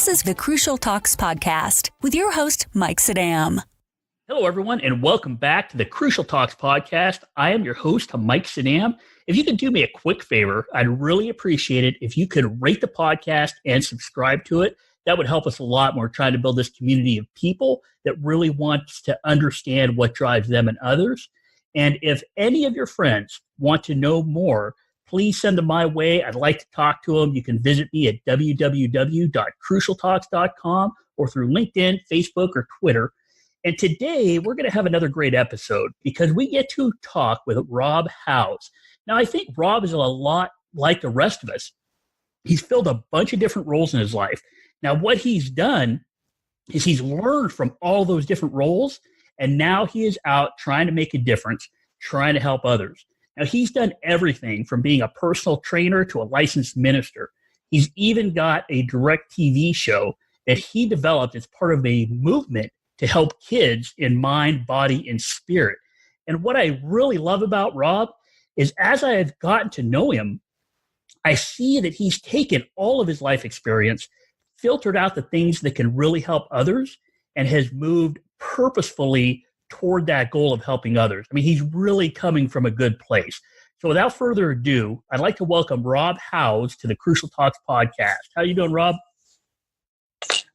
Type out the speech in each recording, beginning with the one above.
This is the Crucial Talks podcast with your host, Mike Sedam. Hello, everyone, and welcome back to the Crucial Talks podcast. I am your host, Mike Sedam. If you could do me a quick favor, I'd really appreciate it if you could rate the podcast and subscribe to it. That would help us a lot when we're trying to build this community of people that really wants to understand what drives them and others. And if any of your friends want to know more, please send them my way. I'd like to talk to them. You can visit me at www.crucialtalks.com or through LinkedIn, Facebook, or Twitter. And today we're going to have another great episode because we get to talk with Rob Howze. Now, I think Rob is a lot like the rest of us. He's filled a bunch of different roles in his life. Now, what he's done is he's learned from all those different roles, and now he is out trying to make a difference, trying to help others. Now, he's done everything from being a personal trainer to a licensed minister. He's even got a direct TV show that he developed as part of a movement to help kids in mind, body, and spirit. And what I really love about Rob is as I have gotten to know him, I see that he's taken all of his life experience, filtered out the things that can really help others, and has moved purposefully toward that goal of helping others. I mean, he's really coming from a good place. So without further ado, I'd like to welcome Rob Howze to the Crucial Talks podcast. How you doing, Rob?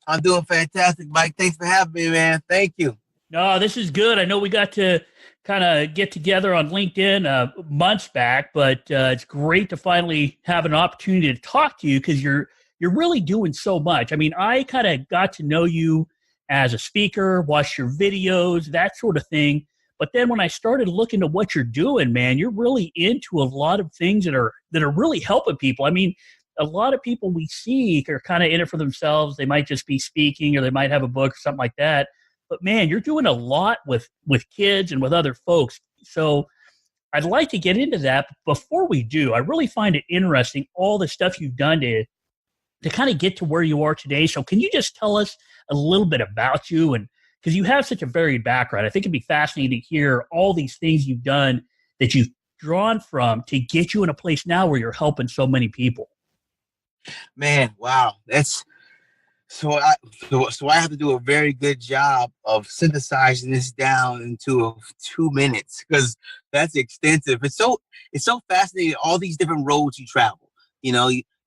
I'm doing fantastic, Mike. Thanks for having me, man. Thank you. No, this is good. I know we got to kind of get together on LinkedIn months back, but it's great to finally have an opportunity to talk to you because you're really doing so much. I mean, I kind of got to know you as a speaker, watch your videos, that sort of thing. But then when I started looking at what you're doing, man, you're really into a lot of things that are really helping people. I mean, a lot of people we see are kind of in it for themselves. They might just be speaking or they might have a book or something like that. But man, you're doing a lot with kids and with other folks. So I'd like to get into that. But before we do, I really find it interesting, all the stuff you've done to kind of get to where you are today. So can you just tell us a little bit about you? And because you have such a varied background, I think it'd be fascinating to hear all these things you've done that you've drawn from to get you in a place now where you're helping so many people. Man, wow. That's so I have to do a very good job of synthesizing this down into 2 minutes because that's extensive. It's so fascinating, all these different roads you travel,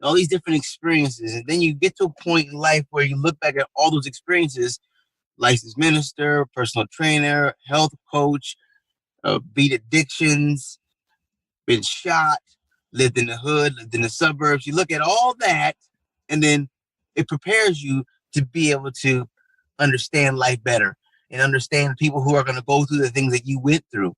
all these different experiences. And then you get to a point in life where you look back at all those experiences, licensed minister, personal trainer, health coach, beat addictions, been shot, lived in the hood, lived in the suburbs. You look at all that, and then it prepares you to be able to understand life better and understand people who are going to go through the things that you went through.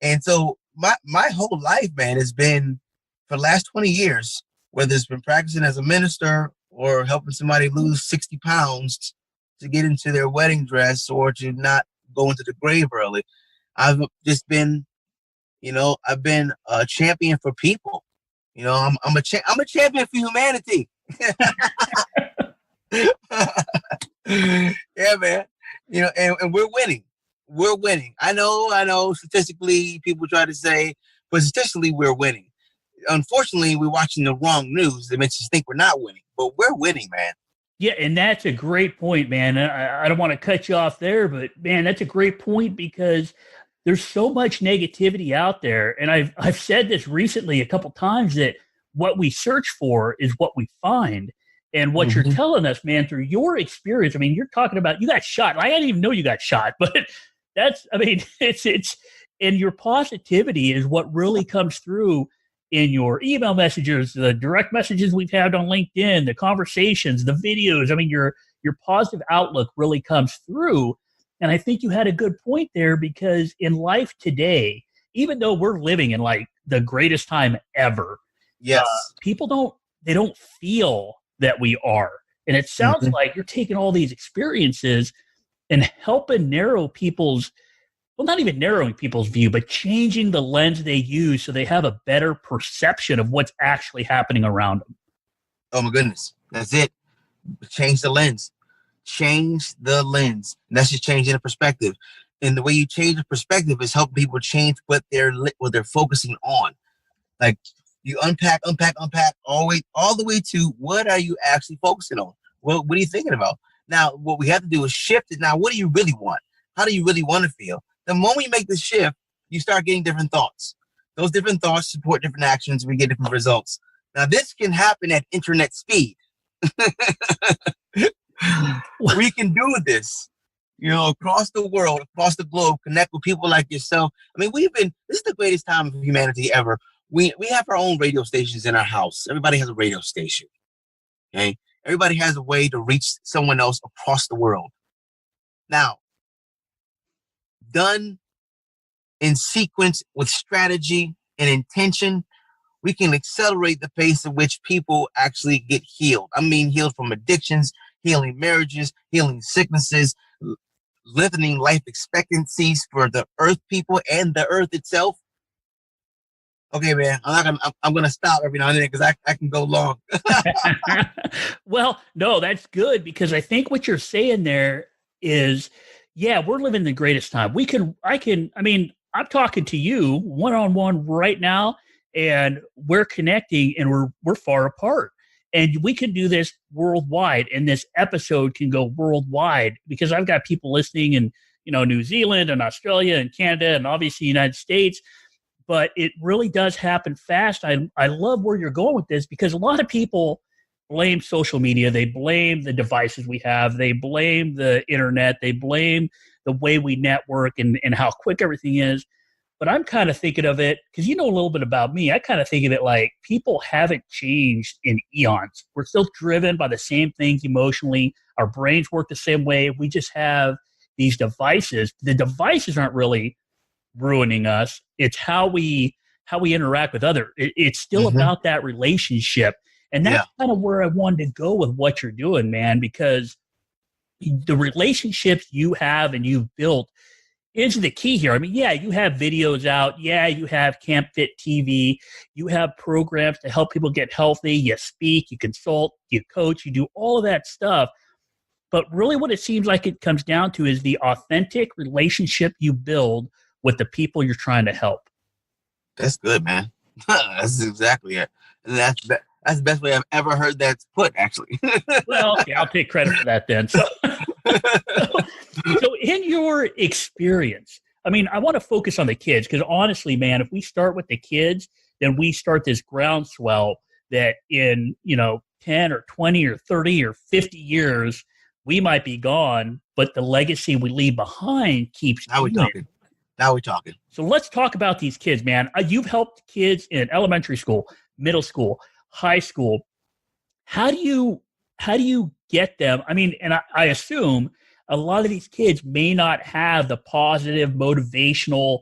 And so my whole life, man, has been, for the last 20 years, whether it's been practicing as a minister or helping somebody lose 60 pounds to get into their wedding dress or to not go into the grave early. I've just been, I've been a champion for people. I'm a champion for humanity. Yeah, man. And we're winning. We're winning. I know. Statistically, people try to say, but statistically, we're winning. Unfortunately, we're watching the wrong news that makes us think we're not winning, but we're winning, man. Yeah, and that's a great point, man. I don't want to cut you off there, but man, that's a great point because there's so much negativity out there. And I've said this recently a couple times that what we search for is what we find. And what you're telling us, man, through your experience, I mean, you're talking about you got shot. I didn't even know you got shot, but it's and your positivity is what really comes through in your email messages, the direct messages we've had on LinkedIn, the conversations, the videos. I mean, your positive outlook really comes through. And I think you had a good point there because in life today, even though we're living in like the greatest time ever, yes, people don't feel that we are. And it sounds like you're taking all these experiences and helping narrow people's, well, not even narrowing people's view, but changing the lens they use so they have a better perception of what's actually happening around them. Oh, my goodness. That's it. Change the lens. Change the lens. And that's just changing the perspective. And the way you change the perspective is helping people change what they're focusing on. Like you unpack all the way to what are you actually focusing on? Well, what are you thinking about? Now, what we have to do is shift it. Now, what do you really want? How do you really want to feel? The moment you make the shift, you start getting different thoughts. Those different thoughts support different actions. We get different results. Now, this can happen at internet speed. We can do this, across the world, across the globe, connect with people like yourself. I mean, this is the greatest time of humanity ever. We have our own radio stations in our house. Everybody has a radio station. Okay. Everybody has a way to reach someone else across the world. Now, done in sequence with strategy and intention, we can accelerate the pace at which people actually get healed. I mean, healed from addictions, healing marriages, healing sicknesses, lengthening life expectancies for the earth people and the earth itself. Okay, man, I'm gonna stop every now and then because I can go long. Well, no, that's good, because I think what you're saying there is, yeah, we're living the greatest time. I'm talking to you one-on-one right now, and we're connecting, and we're far apart. And we can do this worldwide, and this episode can go worldwide, because I've got people listening in, New Zealand and Australia and Canada and obviously United States. But it really does happen fast. I love where you're going with this, because a lot of people blame social media. They blame the devices we have. They blame the internet. They blame the way we network and how quick everything is. But I'm kind of thinking of it, because you know a little bit about me, I kind of think of it like people haven't changed in eons. We're still driven by the same things emotionally. Our brains work the same way. We just have these devices. The devices aren't really ruining us. It's how we interact with others. It's still about that relationship. And that's kind of where I wanted to go with what you're doing, man, because the relationships you have and you've built is the key here. I mean, yeah, you have videos out. Yeah, you have Campfit TV. You have programs to help people get healthy. You speak, you consult, you coach, you do all of that stuff. But really what it seems like it comes down to is the authentic relationship you build with the people you're trying to help. That's good, man. That's exactly it. And that's the best way I've ever heard that put, actually. Well, okay, I'll take credit for that then. So in your experience, I mean, I want to focus on the kids, because honestly, man, if we start with the kids, then we start this groundswell that in, 10 or 20 or 30 or 50 years, we might be gone, but the legacy we leave behind keeps Now we're talking. So let's talk about these kids, man. You've helped kids in elementary school, middle school, high school. How do you get them? I mean, and I assume a lot of these kids may not have the positive motivational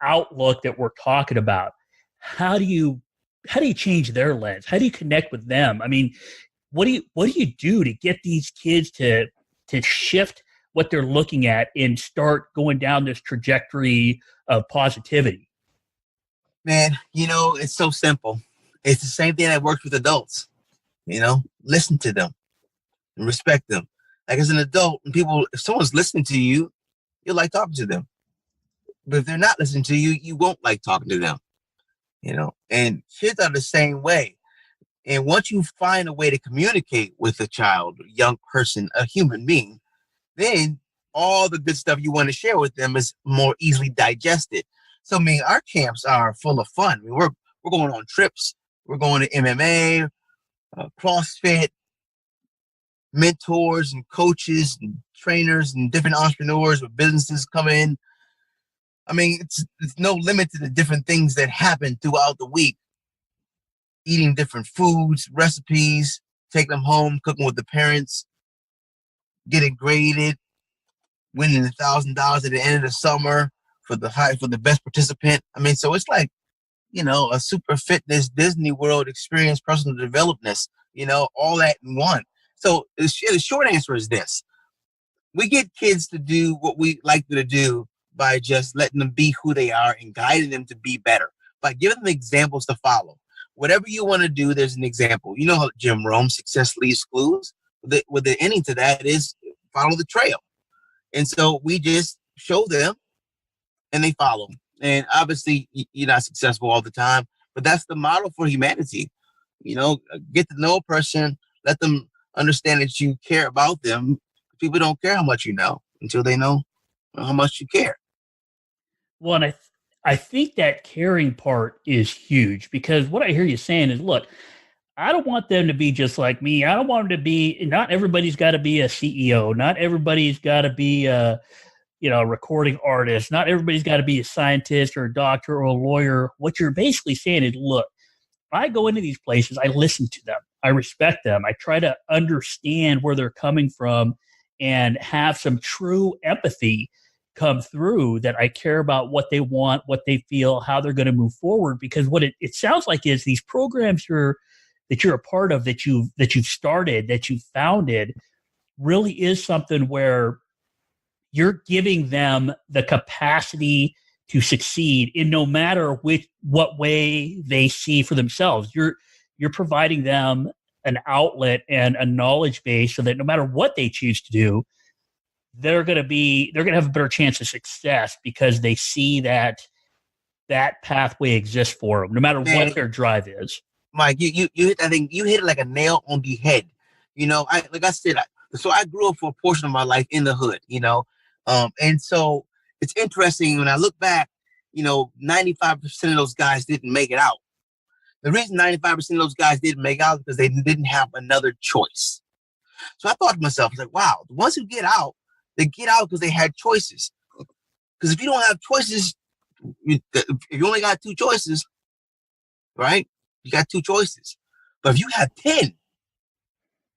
outlook that we're talking about. How do you change their lens? How do you connect with them? I mean, what do you do to get these kids to shift what they're looking at and start going down this trajectory of positivity? Man, it's so simple. It's the same thing that works with adults. Listen to them and respect them. Like, as an adult, if someone's listening to you, you'll like talking to them. But if they're not listening to you, you won't like talking to them. And kids are the same way. And once you find a way to communicate with a child, a young person, a human being, then all the good stuff you want to share with them is more easily digested. So, I mean, our camps are full of fun. I mean, we're going on trips. We're going to MMA, CrossFit, mentors and coaches and trainers and different entrepreneurs with businesses come in. I mean, it's no limit to the different things that happen throughout the week. Eating different foods, recipes, taking them home, cooking with the parents, getting graded, winning $1,000 at the end of the summer for the best participant. I mean, so it's like, a super fitness Disney World experience, personal development, all that in one. So the short answer is this. We get kids to do what we like them to do by just letting them be who they are and guiding them to be better, by giving them examples to follow. Whatever you want to do, there's an example. You know how Jim Rome, success leaves clues? The ending to that is follow the trail. And so we just show them and they follow. And obviously you're not successful all the time, but that's the model for humanity. Get to know a person, let them understand that you care about them. People don't care how much you know until they know how much you care. Well, and I think that caring part is huge, because what I hear you saying is, look, I don't want them to be just like me. I don't want them to be, not everybody's got to be a CEO. Not everybody's got to be a recording artist. Not everybody's got to be a scientist or a doctor or a lawyer. What you're basically saying is, look, I go into these places, I listen to them, I respect them, I try to understand where they're coming from and have some true empathy come through, that I care about what they want, what they feel, how they're going to move forward. Because what it sounds like is these programs that you're a part of, that you've started, that you've founded, really is something where you're giving them the capacity to succeed in no matter what way they see for themselves. You're providing them an outlet and a knowledge base so that no matter what they choose to do, they're going to have a better chance of success, because they see that pathway exists for them, no matter what their drive is. Mike, you hit that thing. You hit it like a nail on the head. Like I said, so I grew up for a portion of my life in the hood. And so it's interesting when I look back. 95% of those guys didn't make it out. The reason 95% of those guys didn't make out is because they didn't have another choice. So I thought to myself, I was like, wow, the ones who get out, they get out because they had choices. Because if you don't have choices, if you only got two choices, right? You got two choices. But if you have 10,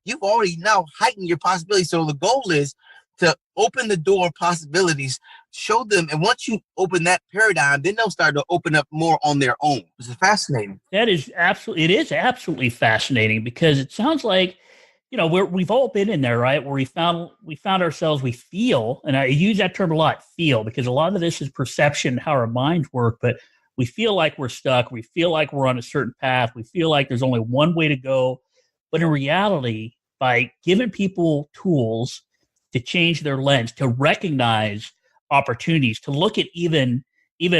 you've already now heightened your possibilities. So the goal is to open the door of possibilities, show them. And once you open that paradigm, then they'll start to open up more on their own. It's fascinating. It is absolutely fascinating, because it sounds like, we've all been in there, right? Where we found ourselves, we feel, and I use that term a lot, feel, because a lot of this is perception, how our minds work, but we feel like we're stuck. We feel like we're on a certain path. We feel like there's only one way to go. But in reality, by giving people tools to change their lens, to recognize opportunities, to look at even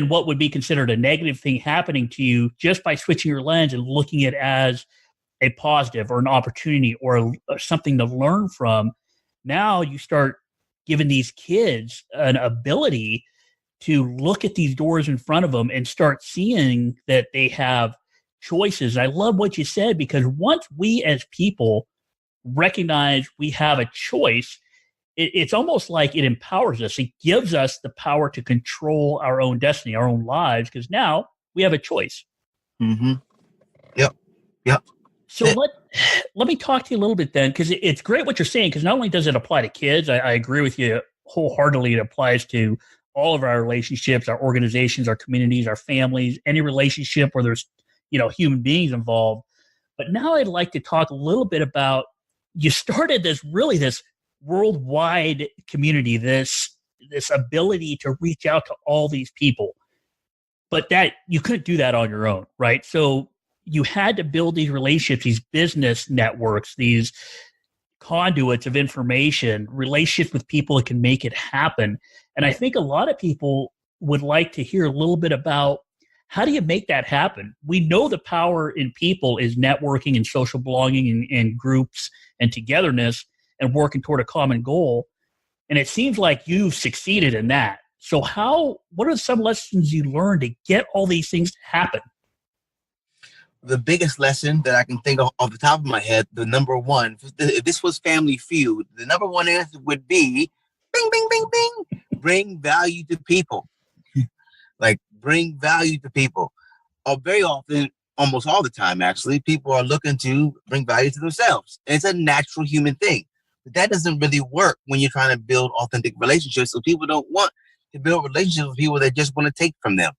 what would be considered a negative thing happening to you, just by switching your lens and looking at it as a positive or an opportunity or something to learn from, now you start giving these kids an ability to look at these doors in front of them and start seeing that they have choices. I love what you said, because once we as people recognize we have a choice, it's almost like it empowers us. It gives us the power to control our own destiny, our own lives, because now we have a choice. Mm-hmm. Yep. So let me talk to you a little bit then, because it's great what you're saying, because not only does it apply to kids, I agree with you wholeheartedly. It applies to all of our relationships, our organizations, our communities, our families, any relationship where there's, human beings involved. But now I'd like to talk a little bit about, you started this worldwide community, this ability to reach out to all these people, but that you couldn't do that on your own, right? So you had to build these relationships, these business networks, these conduits of information, relationships with people that can make it happen. And I think a lot of people would like to hear a little bit about, how do you make that happen? We know the power in people is networking and social belonging and groups and togetherness and working toward a common goal. And it seems like you've succeeded in that. So what are some lessons you learned to get all these things to happen? The biggest lesson that I can think of off the top of my head, the number one, if this was Family Feud, the number one answer would be, bing, bing, bing, bing, bring value to people. Like, bring value to people. Very often, almost all the time, actually, people are looking to bring value to themselves. And it's a natural human thing. But that doesn't really work when you're trying to build authentic relationships. So people don't want to build relationships with people that just want to take from them.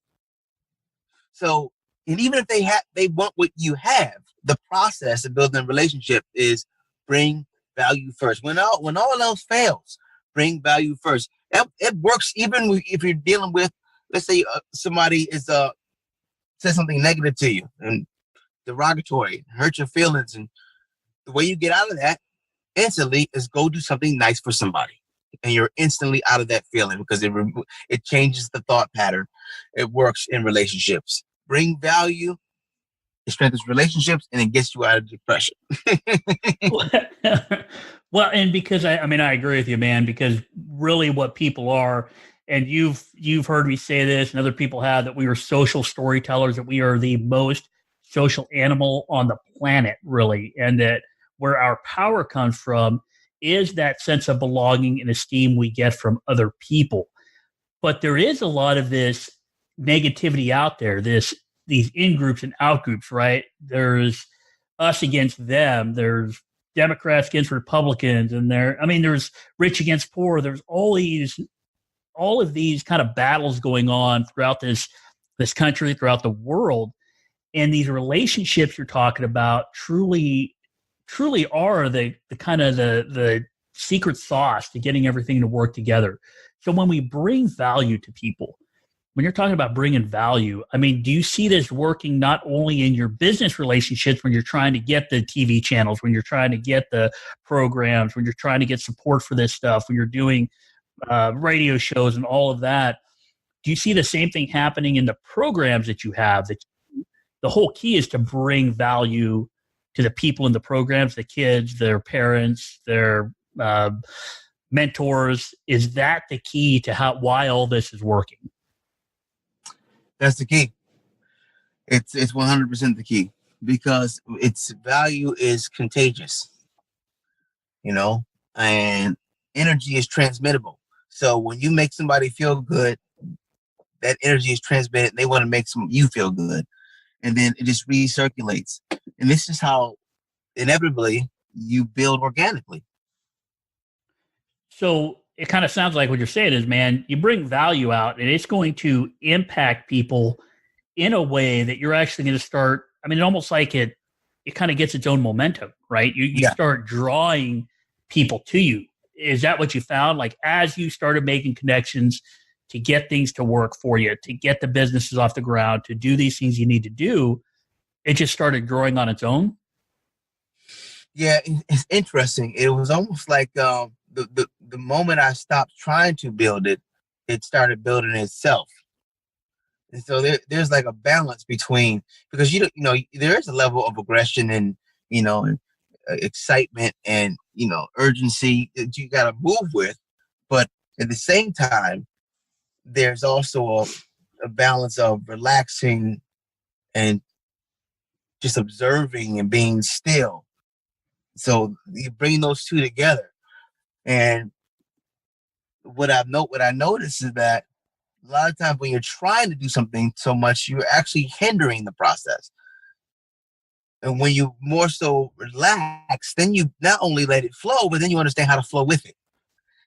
So, and even if they want what you have, the process of building a relationship is bring value first. When all else fails, bring value first. It works even if you're dealing with, let's say somebody says something negative to you and derogatory, hurt your feelings, and the way you get out of that instantly is go do something nice for somebody, and you're instantly out of that feeling, because it changes the thought pattern. It works in relationships. Bring value, it strengthens relationships, and it gets you out of depression. Well, and because I mean, I agree with you, man, because really what people are, and you've heard me say this and other people have, that we are social storytellers, that we are the most social animal on the planet, really. And that where our power comes from is that sense of belonging and esteem we get from other people. But there is a lot of this negativity out there, these in groups and out groups, right? There's us against them. There's Democrats against Republicans, and there's rich against poor. There's all of these kind of battles going on throughout this country, throughout the world. And these relationships you're talking about truly are the kind of the secret sauce to getting everything to work together. So when we bring value to people, when you're talking about bringing value, I mean, do you see this working not only in your business relationships when you're trying to get the TV channels, when you're trying to get the programs, when you're trying to get support for this stuff, when you're doing radio shows and all of that? Do you see the same thing happening in the programs that you have? That the whole key is to bring value to the people in the programs, the kids, their parents, their mentors. Is that the key to why all this is working? That's the key. It's 100% the key, because its value is contagious, and energy is transmittable. So when you make somebody feel good, that energy is transmitted. They want to make you feel good, and then it just recirculates. And this is how inevitably you build organically. So it kind of sounds like what you're saying is, man, you bring value out and it's going to impact people in a way that you're actually going to start. I mean, almost like it kind of gets its own momentum, right? You start drawing people to you. Is that what you found? Like, as you started making connections to get things to work for you, to get the businesses off the ground, to do these things you need to do, it just started growing on its own? Yeah, it's interesting. It was almost like the moment I stopped trying to build it, it started building itself. And so there's like a balance between, because there is a level of aggression and excitement and urgency that you got to move with, but at the same time, there's also a balance of relaxing and just observing and being still. So you bring those two together. And what I noticed is that a lot of times when you're trying to do something so much, you're actually hindering the process. And when you more so relax, then you not only let it flow, but then you understand how to flow with it.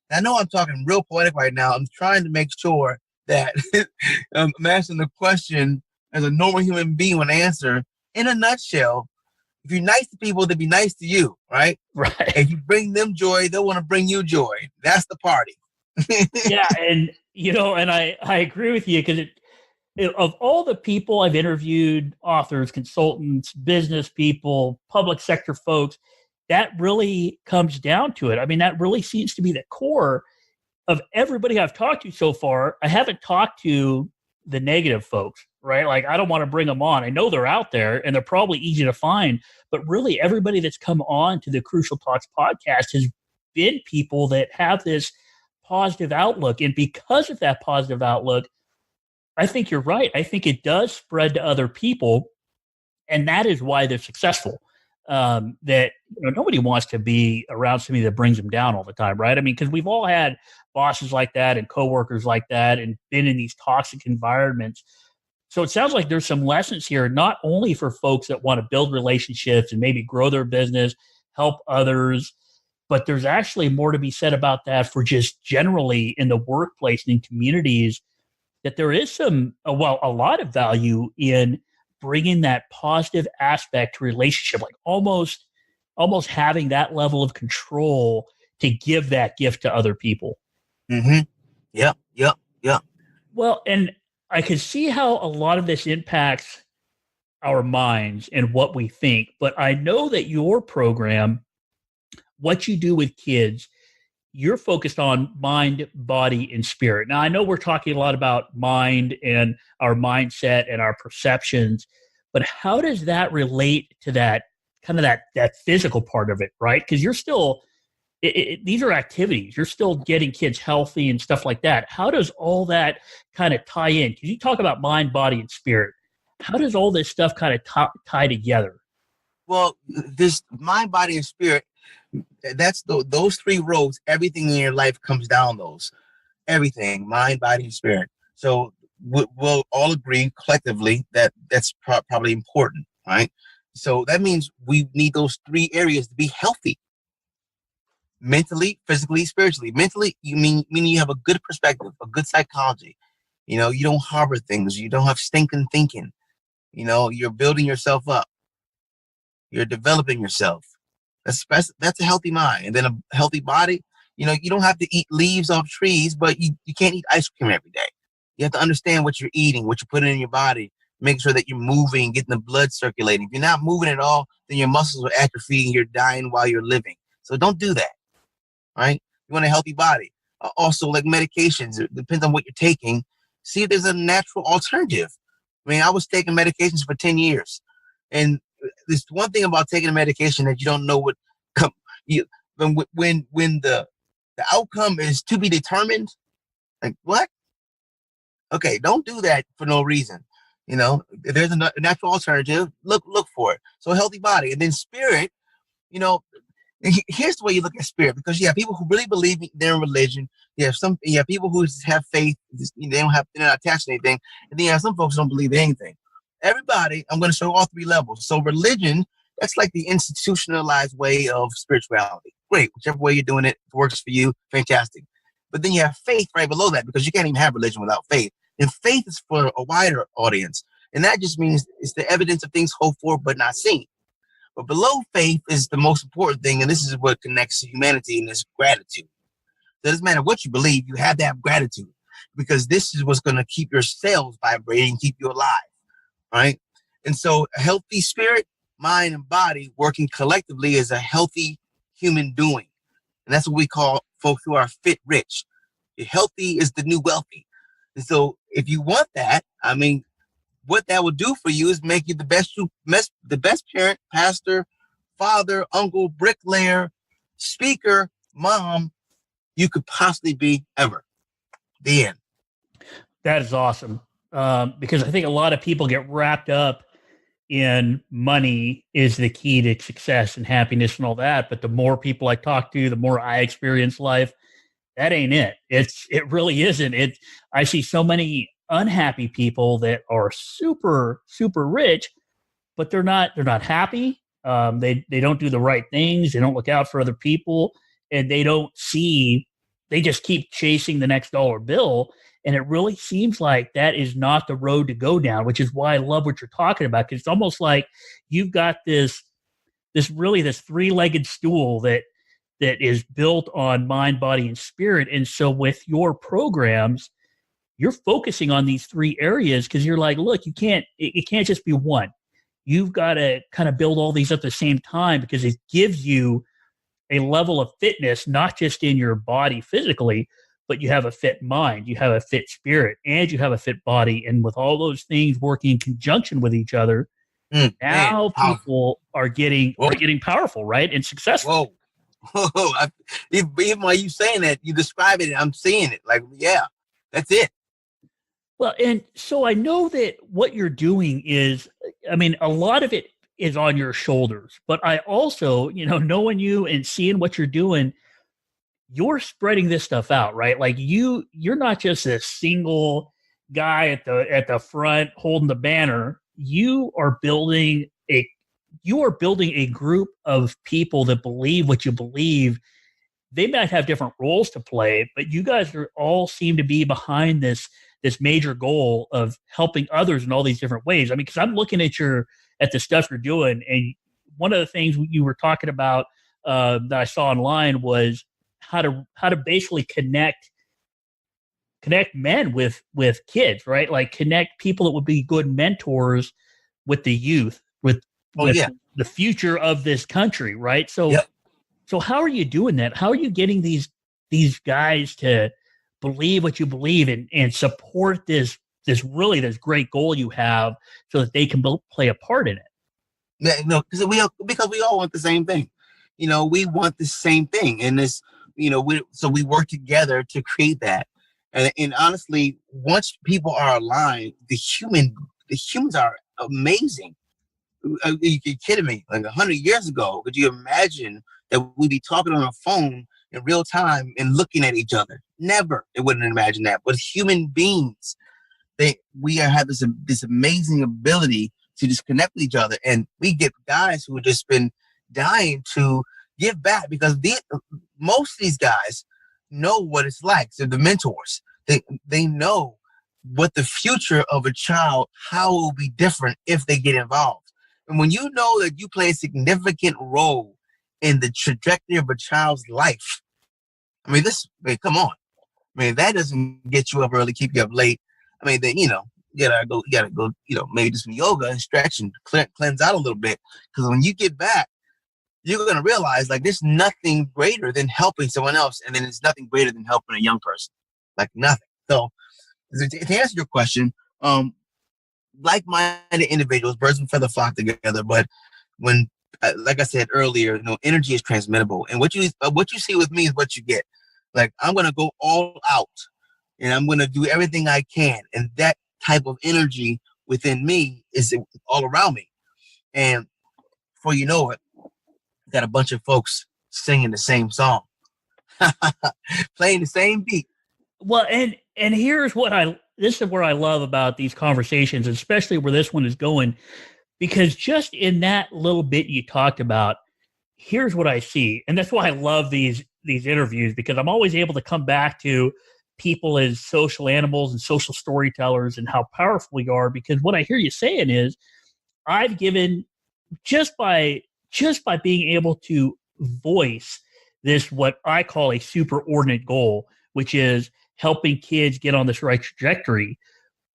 And I know I'm talking real poetic right now. I'm trying to make sure that I'm asking the question as a normal human being would answer. In a nutshell, if you're nice to people, they'll be nice to you, right? Right. If you bring them joy, they'll want to bring you joy. That's the party. Yeah, and and I agree with you, because of all the people I've interviewed, authors, consultants, business people, public sector folks, that really comes down to it. I mean, that really seems to be the core of everybody I've talked to so far. I haven't talked to the negative folks, right? Like, I don't want to bring them on. I know they're out there and they're probably easy to find, but really everybody that's come on to the Crucial Talks podcast has been people that have this positive outlook. And because of that positive outlook, I think you're right. I think it does spread to other people, and that is why they're successful. That nobody wants to be around somebody that brings them down all the time, right? I mean, because we've all had bosses like that and coworkers like that, and been in these toxic environments. So it sounds like there's some lessons here, not only for folks that want to build relationships and maybe grow their business, help others, but there's actually more to be said about that for just generally in the workplace and in communities, that there is a lot of value in bringing that positive aspect to relationship, like almost having that level of control to give that gift to other people. Mm-hmm. Yep. Well, and I can see how a lot of this impacts our minds and what we think, but I know that your program, what you do with kids, you're focused on mind, body, and spirit. Now, I know we're talking a lot about mind and our mindset and our perceptions, But how does that relate to that kind of that physical part of it, right? Because you're still these are activities. You're still getting kids healthy and stuff like that. How does all that kind of tie in? Because you talk about mind, body, and spirit. How does all this stuff kind of tie together? Well, this mind, body, and spirit, that's those three roads. Everything in your life comes down those. Everything, mind, body, and spirit. So we'll all agree collectively that that's probably important, right? So that means we need those three areas to be healthy. Mentally, physically, spiritually. Mentally, meaning you have a good perspective, a good psychology. You don't harbor things. You don't have stinking thinking. You're building yourself up. You're developing yourself. That's a healthy mind. And then a healthy body, you don't have to eat leaves off trees, but you can't eat ice cream every day. You have to understand what you're eating, what you're putting in your body, make sure that you're moving, getting the blood circulating. If you're not moving at all, then your muscles are atrophying and you're dying while you're living. So don't do that. Right? You want a healthy body. Also, like medications, it depends on what you're taking. See if there's a natural alternative. I mean, I was taking medications for 10 years. And there's one thing about taking a medication that you don't know what when the outcome is to be determined. Like, what? Okay, don't do that for no reason. If there's a natural alternative, look for it. So a healthy body. And then spirit, here's the way you look at spirit, because you have people who really believe they're in religion. You have people who have faith. They're not attached to anything. And then you have some folks who don't believe in anything. Everybody, I'm going to show all three levels. So religion, that's like the institutionalized way of spirituality. Great. Whichever way you're doing it, if it works for you, fantastic. But then you have faith right below that, because you can't even have religion without faith. And faith is for a wider audience. And that just means it's the evidence of things hoped for but not seen. But below faith is the most important thing, and this is what connects humanity, and is gratitude. It doesn't matter what you believe, you have to have gratitude, because this is what's going to keep your cells vibrating, keep you alive, right? And so a healthy spirit, mind, and body working collectively is a healthy human doing. And that's what we call folks who are fit rich. Healthy is the new wealthy. And so if you want that, I mean, what that will do for you is make you the best parent, pastor, father, uncle, bricklayer, speaker, mom you could possibly be ever. The end. That is awesome. Because I think a lot of people get wrapped up in money is the key to success and happiness and all that. But the more people I talk to, the more I experience life. That ain't it. It really isn't. I see so many unhappy people that are super, super rich, but they're not happy. They don't do the right things. They don't look out for other people, and they just keep chasing the next dollar bill. And it really seems like that is not the road to go down, which is why I love what you're talking about. Because it's almost like you've got this three-legged stool that is built on mind, body, and spirit. And so with your programs, you're focusing on these three areas, because you're like, look, it can't just be one. You've got to kind of build all these at the same time, because it gives you a level of fitness, not just in your body physically, but you have a fit mind, you have a fit spirit, and you have a fit body. And with all those things working in conjunction with each other, now people are getting powerful, right? And successful. Whoa. Even while you saying that, you describe it, I'm seeing it. Like, yeah, that's it. Well, and so I know that what you're doing is, I mean, a lot of it is on your shoulders, but I also, knowing you and seeing what you're doing, you're spreading this stuff out, right? Like you're not just a single guy at the front holding the banner. You are building a group of people that believe what you believe. They might have different roles to play, but you guys all seem to be behind this major goal of helping others in all these different ways. I mean, because I'm looking at the stuff you're doing, and one of the things you were talking about that I saw online was how to basically connect men with kids, right? Like connect people that would be good mentors with the youth, with the future of this country, right? So, yep. So how are you doing that? How are you getting these guys to believe what you believe in and support this this great goal you have so that they can play a part in it. Yeah, no, because we all want the same thing. We want the same thing, and this, we work together to create that. And honestly, once people are aligned, the humans are amazing. You're kidding me? Like 100 years ago, could you imagine that we'd be talking on a phone in real time and looking at each other? Never. They wouldn't imagine that. But human beings, we have this amazing ability to just connect with each other, and we get guys who have just been dying to give back because most of these guys know what it's like. They're the mentors. They know what the future of a child, how it will be different if they get involved. And when you know that you play a significant role in the trajectory of a child's life, come on. That doesn't get you up early, keep you up late. Then, you gotta go, maybe do some yoga and stretch and cleanse out a little bit. Because when you get back, you're going to realize like there's nothing greater than helping someone else. And then there's nothing greater than helping a young person. Like nothing. So to answer your question, like-minded individuals, birds of a feather flock together. But when, like I said earlier, energy is transmittable. And what you see with me is what you get. Like I'm going to go all out and I'm going to do everything I can. And that type of energy within me is all around me. And before you know it, got a bunch of folks singing the same song, playing the same beat. Well, and here's this is where I love about these conversations, especially where this one is going, because just in that little bit you talked about, here's what I see. And that's why I love these interviews, because I'm always able to come back to people as social animals and social storytellers and how powerful we are. Because what I hear you saying is I've given just by being able to voice this, what I call a superordinate goal, which is helping kids get on this right trajectory.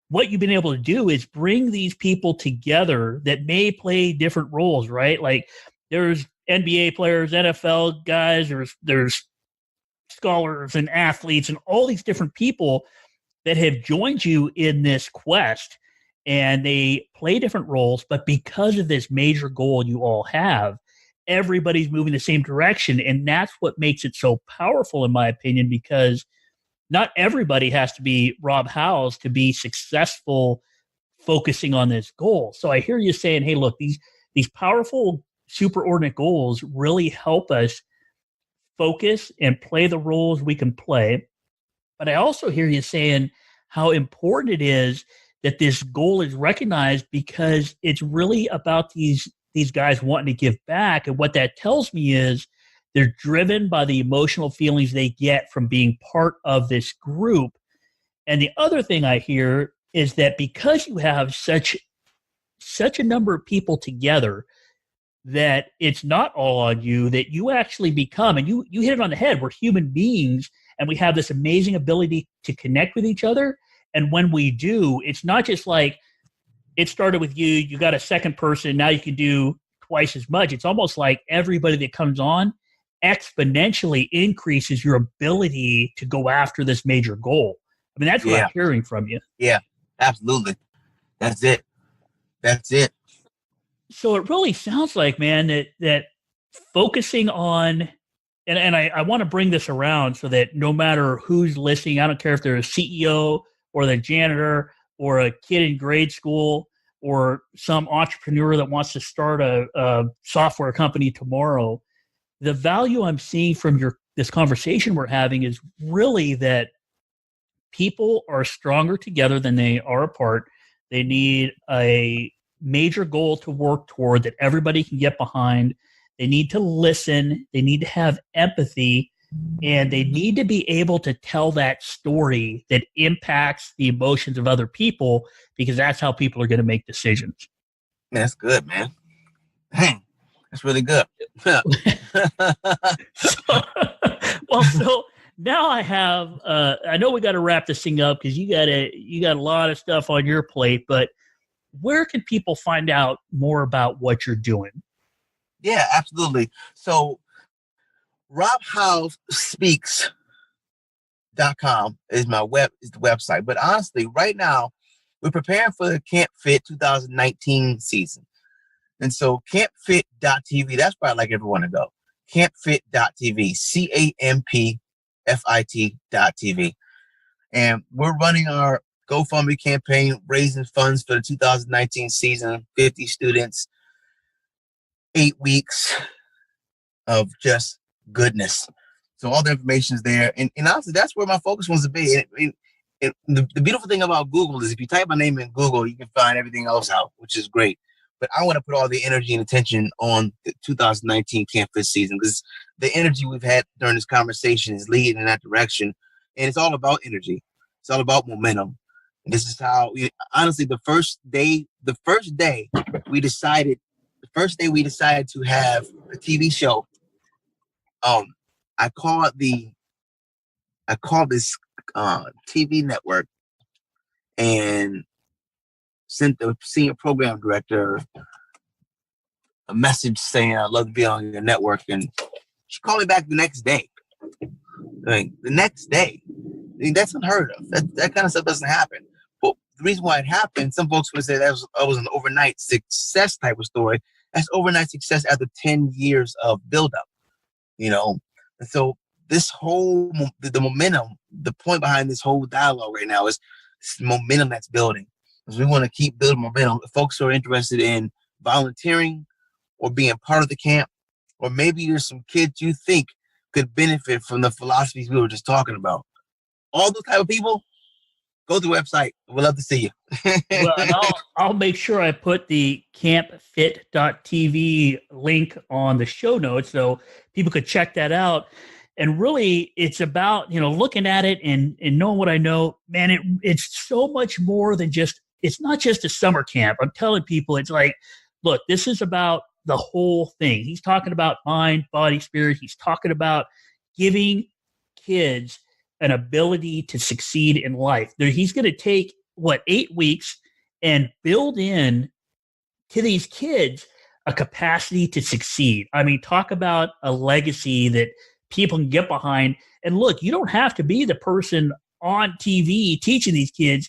What you've been able to do is bring these people together that may play different roles, right? Like there's NBA players, NFL guys, there's scholars and athletes and all these different people that have joined you in this quest, and they play different roles, but because of this major goal you all have, everybody's moving the same direction. And that's what makes it so powerful, in my opinion, because not everybody has to be Rob Howze to be successful focusing on this goal. So I hear you saying, hey, look, these powerful superordinate goals really help us focus and play the roles we can play. But I also hear you saying how important it is that this goal is recognized, because it's really about these guys wanting to give back. And what that tells me is they're driven by the emotional feelings they get from being part of this group. And the other thing I hear is that because you have such a number of people together, that it's not all on you, that you actually become, and you hit it on the head, we're human beings and we have this amazing ability to connect with each other. And when we do, it's not just like it started with you got a second person, now you can do twice as much. It's almost like everybody that comes on exponentially increases your ability to go after this major goal. I mean, that's what I'm hearing from you. Yeah, absolutely. That's it. So it really sounds like, man, that focusing on, and I want to bring this around so that no matter who's listening, I don't care if they're a CEO or the janitor or a kid in grade school or some entrepreneur that wants to start a software company tomorrow, the value I'm seeing from this conversation we're having is really that people are stronger together than they are apart. They need a major goal to work toward that everybody can get behind. They need to listen. They need to have empathy. And they need to be able to tell that story that impacts the emotions of other people, because that's how people are going to make decisions. That's good, man. Dang, that's really good. So now I have, I know we got to wrap this thing up because you got a lot of stuff on your plate, but where can people find out more about what you're doing? Yeah, absolutely. So RobHowzeSpeaks.com is the website. But honestly, right now, we're preparing for the Campfit 2019 season. And so CanFitTVcom, that's where I'd like everyone to go. CanFitTVcom, CAMPFIT.tv. And we're running our GoFundMe campaign, raising funds for the 2019 season, 50 students, 8 weeks of just goodness. So all the information is there. And honestly, that's where my focus wants to be. And the beautiful thing about Google is if you type my name in Google, you can find everything else out, which is great. But I want to put all the energy and attention on the 2019 Campfit season because the energy we've had during this conversation is leading in that direction. And it's all about energy. It's all about momentum. And this is how, honestly, the first day we decided to have a TV show, I called this TV network and sent the senior program director a message saying I'd love to be on your network, and she called me back the next day. Like, the next day. I mean, that's unheard of. That kind of stuff doesn't happen. But the reason why it happened, some folks would say that was an overnight success type of story. That's overnight success after 10 years of buildup, And so this whole, the momentum, the point behind this whole dialogue right now is this momentum that's building. Because we want to keep building momentum. Folks who are interested in volunteering or being part of the camp, or maybe there's some kids you think could benefit from the philosophies we were just talking about. All those type of people, go to the website. We'd love to see you. Well, and I'll make sure I put the CampFit.tv link on the show notes so people could check that out. And really, it's about, looking at it and knowing what I know. Man, it's so much more than it's not just a summer camp. I'm telling people, it's like, look, this is about the whole thing. He's talking about mind, body, spirit. He's talking about giving kids an ability to succeed in life. He's going to take 8 weeks and build in to these kids a capacity to succeed. I mean, talk about a legacy that people can get behind. And look, you don't have to be the person on TV teaching these kids.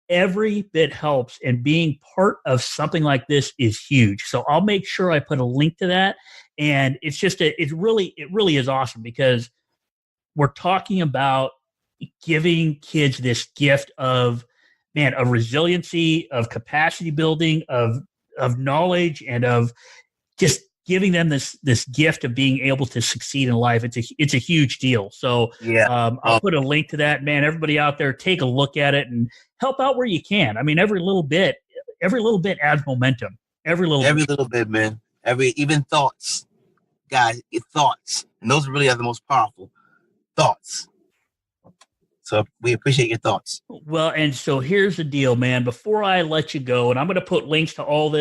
Every bit helps, and being part of something like this is huge. So I'll make sure I put a link to that. And it really is awesome because we're talking about giving kids this gift of resiliency, of capacity building, of knowledge, and of just giving them this gift of being able to succeed in life. It's a huge deal. So yeah, I'll put a link to that. Man, everybody out there, take a look at it and help out where you can. I mean, every little bit adds momentum. Every little bit, man. Even thoughts, guys, thoughts, and those really are the most powerful thoughts. So we appreciate your thoughts. Well, and so here's the deal, man. Before I let you go, and I'm going to put links to all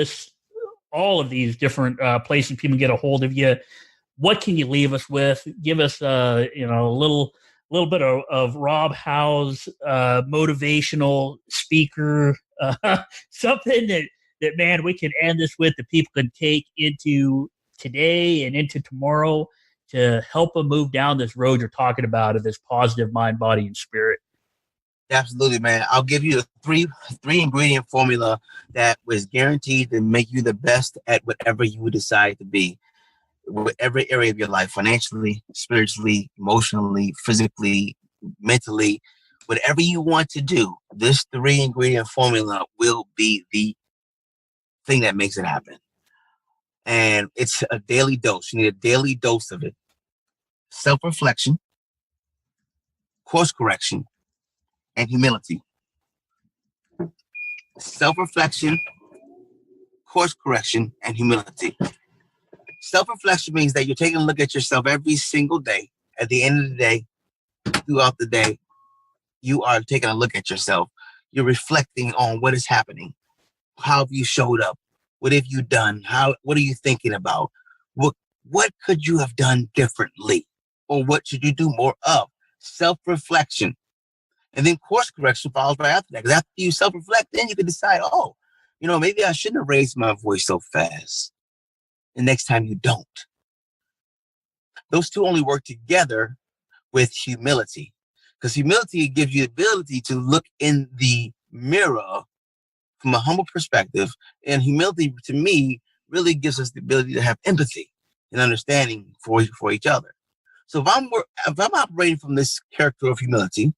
of these different places people can get a hold of you. What can you leave us with? Give us a little bit of Rob Howze, motivational speaker, something that man, we can end this with that people can take into today and into tomorrow to help them move down this road you're talking about of this positive mind, body, and spirit. Absolutely, man. I'll give you a three ingredient formula that was guaranteed to make you the best at whatever you decide to be, with every area of your life, financially, spiritually, emotionally, physically, mentally, whatever you want to do. This 3 ingredient formula will be the thing that makes it happen. And it's a daily dose. You need a daily dose of it. Self-reflection, course correction, and humility. Self-reflection, course correction, and humility. Self-reflection means that you're taking a look at yourself every single day. At the end of the day, throughout the day, you are taking a look at yourself. You're reflecting on what is happening. How have you showed up? What have you done? What are you thinking about? What could you have done differently? Or what should you do more of? Self-reflection. And then course correction follows right after that. Because after you self-reflect, then you can decide, maybe I shouldn't have raised my voice so fast. And next time you don't. Those two only work together with humility. Because humility gives you the ability to look in the mirror from a humble perspective. And humility, to me, really gives us the ability to have empathy and understanding for each other. So if I'm operating from this character of humility,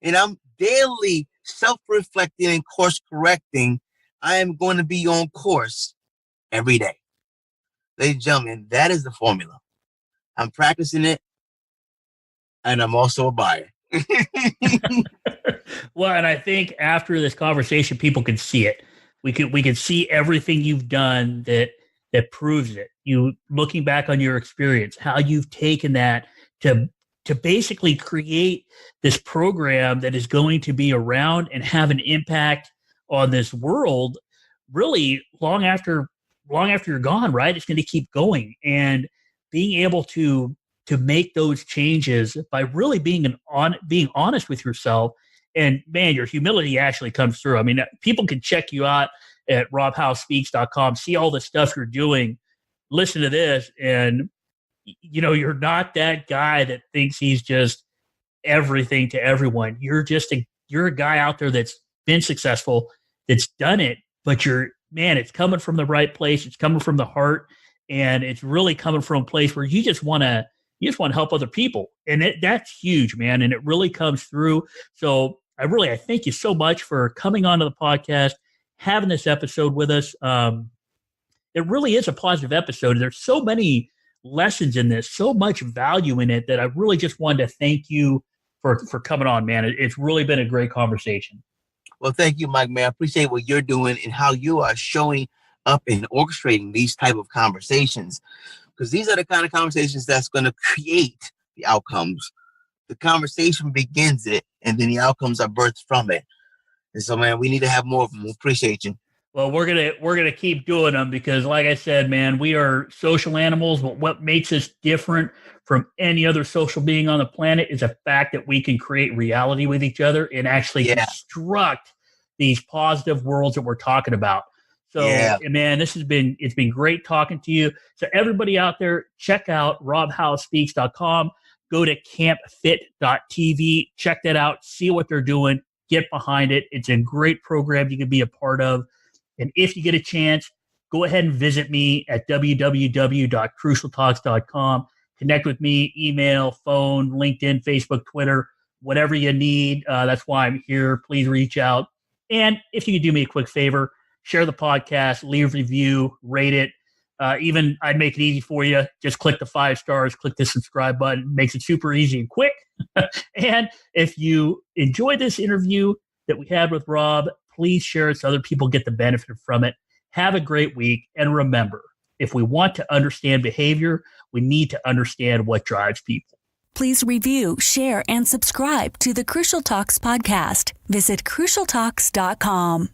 and I'm daily self-reflecting and course-correcting, I am going to be on course every day. Ladies and gentlemen, that is the formula. I'm practicing it, and I'm also a buyer. Well, and I think after this conversation, people can see it. We can see everything you've done that proves it. You looking back on your experience, how you've taken that to basically create this program that is going to be around and have an impact on this world really long after you're gone, right? It's going to keep going. And being able to make those changes by really being honest with yourself. And man, your humility actually comes through. I mean, people can check you out at robhowzespeaks.com, see all the stuff you're doing, listen to this, and you're not that guy that thinks he's just everything to everyone. You're a guy out there that's been successful, that's done it, but it's coming from the right place. It's coming from the heart, and it's really coming from a place where you just want to help other people. And that's huge, man. And it really comes through. So I thank you so much for coming onto the podcast, having this episode with us. It really is a positive episode. There's so many lessons in this, so much value in it that I really just wanted to thank you for coming on, man. It's really been a great conversation. Well, thank you, Mike, man. I appreciate what you're doing and how you are showing up and orchestrating these type of conversations, because these are the kind of conversations that's going to create the outcomes. The conversation begins it, and then the outcomes are birthed from it. And so, man, we need to have more of them. We appreciate you. Well, we're gonna keep doing them because, like I said, man, we are social animals. But what makes us different from any other social being on the planet is the fact that we can create reality with each other and actually construct these positive worlds that we're talking about. So, man, it's been great talking to you. So, everybody out there, check out robhowzespeaks.com. Go to campfit.tv. Check that out. See what they're doing. Get behind it. It's a great program you can be a part of. And if you get a chance, go ahead and visit me at www.crucialtalks.com. Connect with me, email, phone, LinkedIn, Facebook, Twitter, whatever you need. That's why I'm here. Please reach out. And if you could do me a quick favor, share the podcast, leave a review, rate it. Even I'd make it easy for you. Just click the 5 stars, click the subscribe button. Makes it super easy and quick. And if you enjoyed this interview that we had with Rob, please share it so other people get the benefit from it. Have a great week. And remember, if we want to understand behavior, we need to understand what drives people. Please review, share, and subscribe to the Crucial Talks podcast. Visit crucialtalks.com.